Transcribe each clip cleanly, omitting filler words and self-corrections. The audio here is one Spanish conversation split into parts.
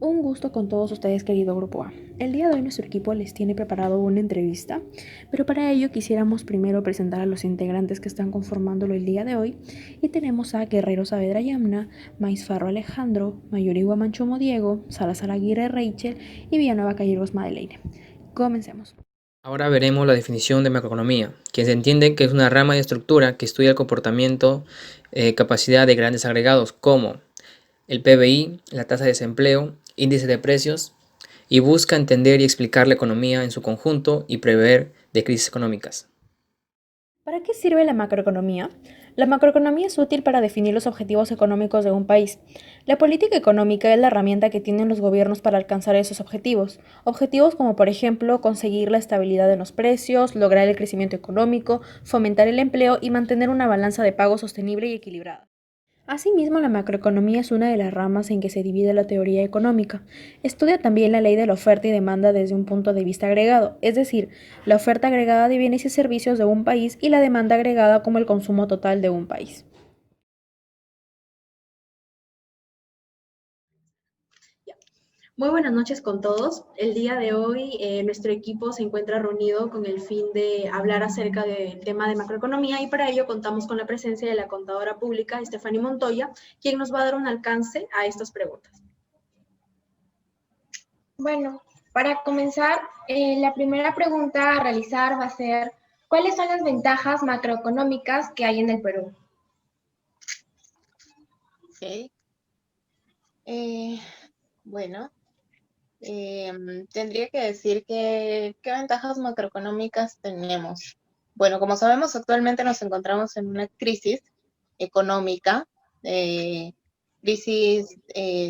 Un gusto con todos ustedes, querido Grupo A. El día de hoy nuestro equipo les tiene preparado una entrevista, pero para ello quisiéramos primero presentar a los integrantes que están conformándolo el día de hoy y tenemos a Guerrero Saavedra Yamna, Maisfarro Alejandro, Mayorigua Manchomo Diego, Salazar Aguirre Rachel y Villanueva Calleros Madeleine. Comencemos. Ahora veremos la definición de macroeconomía, que se entiende que es una rama de estructura que estudia el comportamiento, capacidad de grandes agregados como el PBI, la tasa de desempleo, índice de precios, y busca entender y explicar la economía en su conjunto y prever de crisis económicas. ¿Para qué sirve la macroeconomía? La macroeconomía es útil para definir los objetivos económicos de un país. La política económica es la herramienta que tienen los gobiernos para alcanzar esos objetivos. Objetivos como, por ejemplo, conseguir la estabilidad en los precios, lograr el crecimiento económico, fomentar el empleo y mantener una balanza de pago sostenible y equilibrada. Asimismo, la macroeconomía es una de las ramas en que se divide la teoría económica. Estudia también la ley de la oferta y demanda desde un punto de vista agregado, es decir, la oferta agregada de bienes y servicios de un país y la demanda agregada como el consumo total de un país. Muy buenas noches con todos. El día de hoy nuestro equipo se encuentra reunido con el fin de hablar acerca del tema de macroeconomía y para ello contamos con la presencia de la contadora pública Stephanie Montoya, quien nos va a dar un alcance a estas preguntas. Bueno, para comenzar, la primera pregunta a realizar va a ser, ¿cuáles son las ventajas macroeconómicas que hay en el Perú? Ok. Eh, bueno, tendría que decir que qué ventajas macroeconómicas tenemos. Bueno, como sabemos, actualmente nos encontramos en una crisis económica, eh, crisis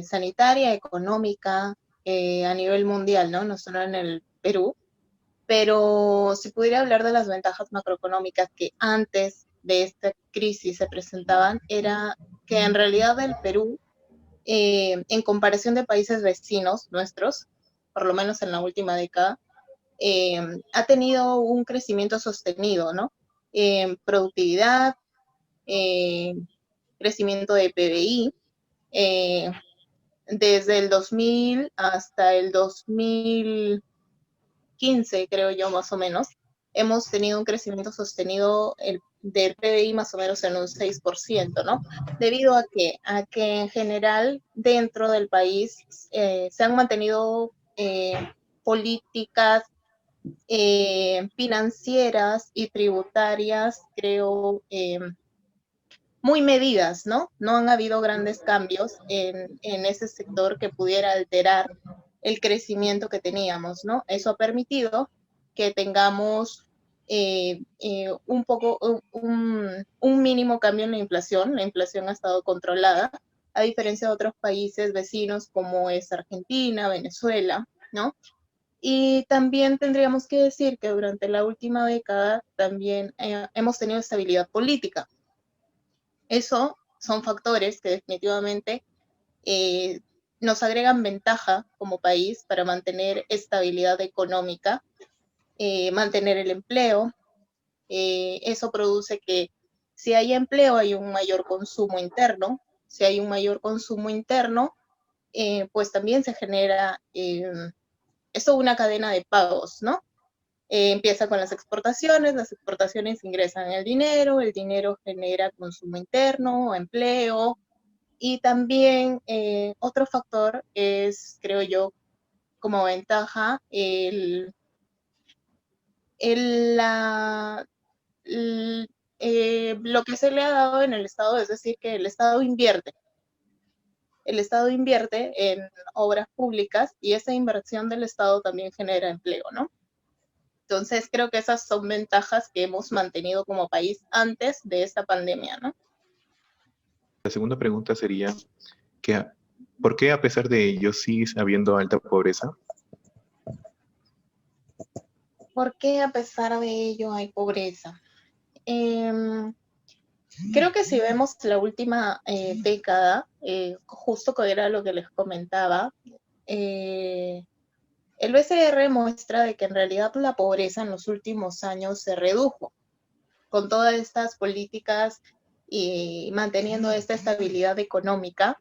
sanitaria, económica, a nivel mundial, ¿no? No solo en el Perú. Pero si pudiera hablar de las ventajas macroeconómicas que antes de esta crisis se presentaban, era que en realidad el Perú en comparación de países vecinos nuestros, por lo menos en la última década, eh, ha tenido un crecimiento sostenido, ¿no? Productividad, eh, crecimiento de PBI, eh, desde el 2000 hasta el 2015, creo yo, más o menos, hemos tenido un crecimiento sostenido del PBI más o menos en un 6%, ¿no? Debido a que en general dentro del país se han mantenido políticas financieras y tributarias, creo, muy medidas, ¿no? No han habido grandes cambios en ese sector que pudiera alterar el crecimiento que teníamos, ¿no? Eso ha permitido que tengamos un poco, un mínimo cambio en la inflación ha estado controlada, a diferencia de otros países vecinos como es Argentina, Venezuela, ¿no? Y también tendríamos que decir que durante la última década también hemos tenido estabilidad política. Eso son factores que definitivamente eh, nos agregan ventaja como país para mantener estabilidad económica, mantener el empleo. Eso produce que si hay empleo hay un mayor consumo interno. Si hay un mayor consumo interno, pues también se genera eso una cadena de pagos, ¿no? Empieza con las exportaciones ingresan el dinero genera consumo interno, empleo, y también otro factor es, creo yo, como ventaja, el, la, lo que se le ha dado en el Estado, es decir, que el Estado invierte en obras públicas y esa inversión del Estado también genera empleo, ¿no? Entonces, creo que esas son ventajas que hemos mantenido como país antes de esta pandemia, ¿no? La segunda pregunta sería que, ¿por qué a pesar de ello sigue habiendo alta pobreza? ¿Por qué a pesar de ello hay pobreza? Eh, Creo que si vemos la última década, justo que era lo que les comentaba, eh, el BCR muestra de que en realidad la pobreza en los últimos años se redujo con todas estas políticas y manteniendo esta estabilidad económica.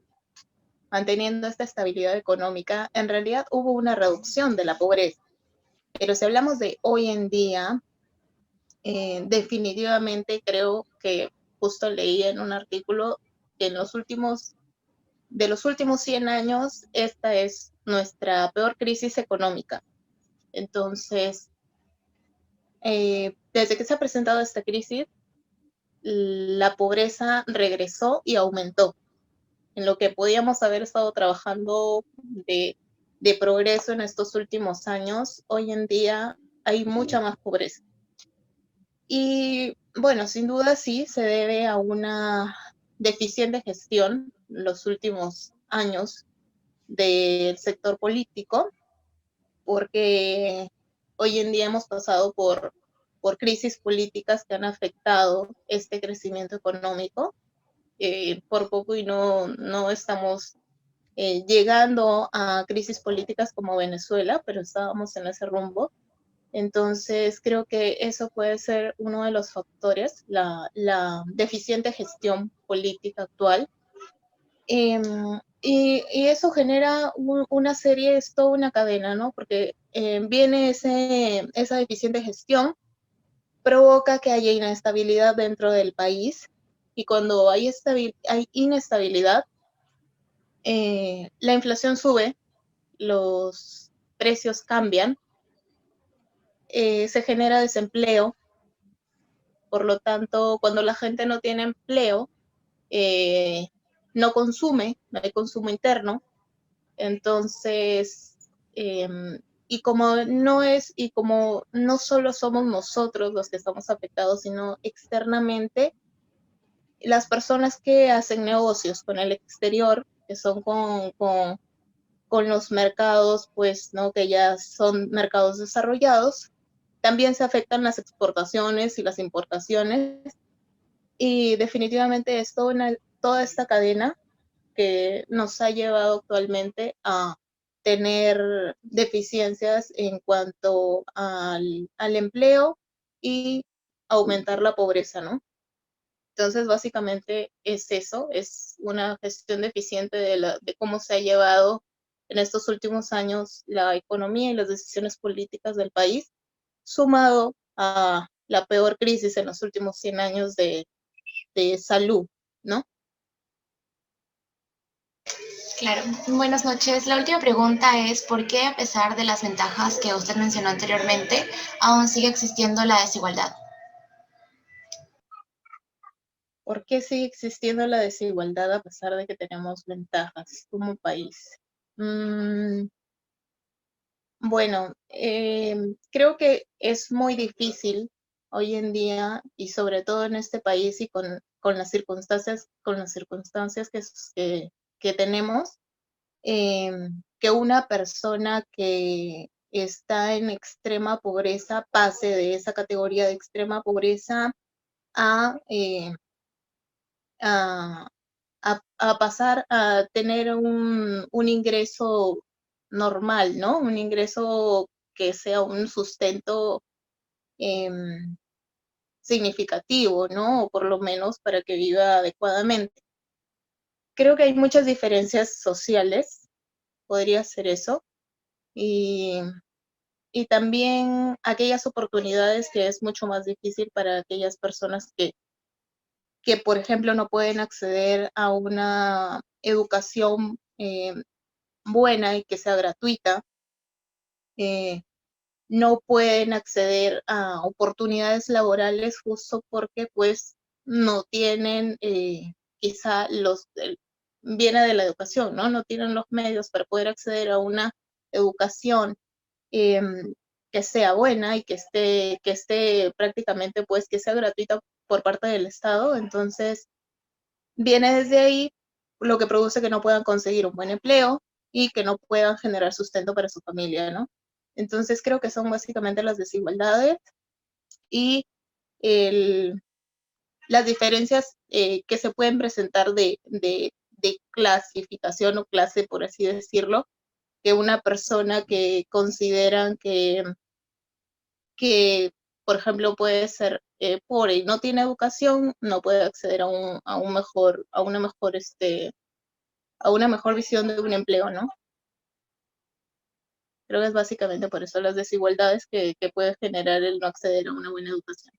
manteniendo esta estabilidad económica, en realidad hubo una reducción de la pobreza. Pero si hablamos de hoy en día, definitivamente creo que justo leí en un artículo que de los últimos 100 años, esta es nuestra peor crisis económica. Entonces, desde que se ha presentado esta crisis, la pobreza regresó y aumentó. En lo que podíamos haber estado trabajando de progreso en estos últimos años, hoy en día hay mucha más pobreza. Y bueno, sin duda sí, se debe a una deficiente gestión en los últimos años del sector político, porque hoy en día hemos pasado por crisis políticas que han afectado este crecimiento económico. Por poco y no estamos llegando a crisis políticas como Venezuela, pero estábamos en ese rumbo. Entonces, creo que eso puede ser uno de los factores, la deficiente gestión política actual. Y eso genera una serie, es toda una cadena, ¿no? Porque viene esa deficiente gestión, provoca que haya inestabilidad dentro del país, y cuando hay inestabilidad, la inflación sube, los precios cambian, se genera desempleo. Por lo tanto, cuando la gente no tiene empleo, no consume, no hay consumo interno. Entonces, y como no solo somos nosotros los que estamos afectados, sino externamente, las personas que hacen negocios con el exterior, que son con los mercados, pues, ¿no? Que ya son mercados desarrollados, también se afectan las exportaciones y las importaciones, y definitivamente es toda esta cadena que nos ha llevado actualmente a tener deficiencias en cuanto al empleo y aumentar la pobreza, ¿no? Entonces, básicamente es eso, es una gestión deficiente de cómo se ha llevado en estos últimos años la economía y las decisiones políticas del país, sumado a la peor crisis en los últimos 100 años de salud, ¿no? Claro, buenas noches. La última pregunta es, ¿por qué a pesar de las ventajas que usted mencionó anteriormente, aún sigue existiendo la desigualdad? ¿Por qué sigue existiendo la desigualdad a pesar de que tenemos ventajas como país? Bueno, creo que es muy difícil hoy en día, y sobre todo en este país y con las circunstancias que tenemos, que una persona que está en extrema pobreza pase de esa categoría de extrema pobreza a, a, a pasar a tener un ingreso normal, ¿no? Un ingreso que sea un sustento significativo, ¿no? O por lo menos para que viva adecuadamente. Creo que hay muchas diferencias sociales, podría ser eso, y, y también aquellas oportunidades que es mucho más difícil para aquellas personas que por ejemplo, no pueden acceder a una educación buena y que sea gratuita, no pueden acceder a oportunidades laborales justo porque pues no tienen quizá viene de la educación, ¿no? No tienen los medios para poder acceder a una educación eh, que sea buena y que esté prácticamente pues que sea gratuita por parte del Estado. Entonces viene desde ahí, lo que produce que no puedan conseguir un buen empleo y que no puedan generar sustento para su familia, ¿no? Entonces creo que son básicamente las desigualdades y el, las diferencias que se pueden presentar de clasificación o clase, por así decirlo, que una persona que consideran que por ejemplo, puede ser pobre y no tiene educación, no puede acceder a una mejor una mejor visión de un empleo, ¿no? Creo que es básicamente por eso las desigualdades que puede generar el no acceder a una buena educación.